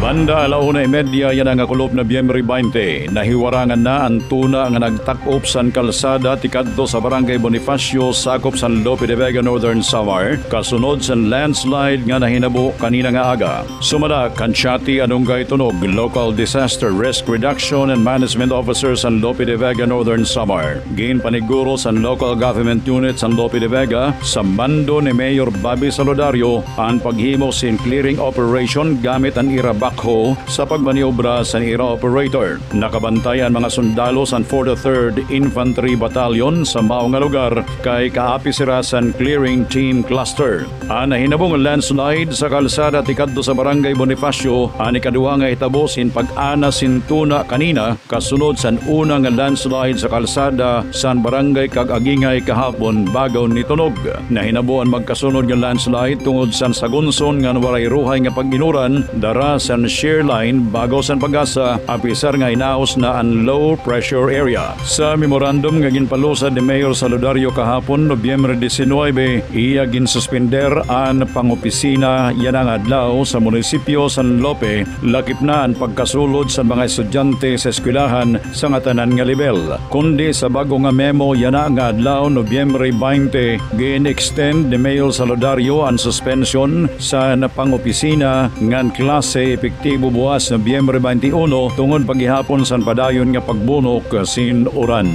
Banda 1:30 yan ang kulop na Biyembre 20. Nahiwarangan na ang tuna nga nagtakop san kalsada tikadto sa Barangay Bonifacio, sakop San Lope de Vega, Northern Samar, kasunod sa landslide nga nahinabo kanina nga aga. Sumala Kanchati Anunggay Tunog, Local Disaster Risk Reduction and Management Officer San Lope de Vega, Northern Samar. Gain paniguro sa Local Government Unit San Lope de Vega sa mando ni Mayor Bobby Salodario ang paghimo sin clearing operation gamit ang irabakho sa pagmaniobra sa ira operator. Nakabantayan mga sundalo sa 43rd Infantry Battalion sa mao nga lugar kay kaapi sira sa clearing team cluster. Ang nahinabong landslide sa kalsada tikadto sa Barangay Bonifacio ang ikaduha nga hitabo sin pag-ana sin tuna kanina kasunod sa unang landslide sa kalsada sa Barangay Kag-Agingay kahapon bagaw ni tunog. Nahinabo ang magkasunod nga landslide tungod sa sagunson nga walay ruhay nga pag-inuran dara sa shear line bago sa Pag-asa apisar nga inaos na ang low pressure area. Sa memorandum nga ginpalusad ni Mayor Salodario kahapon Nobyembre 19, iya ginsuspender ang pangopisina yan ang adlaw sa munisipyo San Lope lakip na ang pagkasulod sa mga estudyante sa eskwelahan sa ngatanan nga level. Kundi sa bago nga memo yan nga adlaw Nobyembre 20 gin-extend ni Mayor Salodario ang suspension sa pangopisina ngan klase epektibo buwas Nobyembre 21 tungod paghihapon san padayon nga pagbunok sin uran.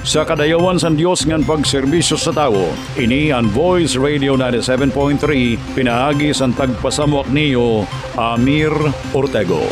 Sa kadayawan san Dios ngan pagserbisyo sa tao, ini ang Voice Radio 97.3 pinaagi san tagpasamwak niyo Amir Ortego.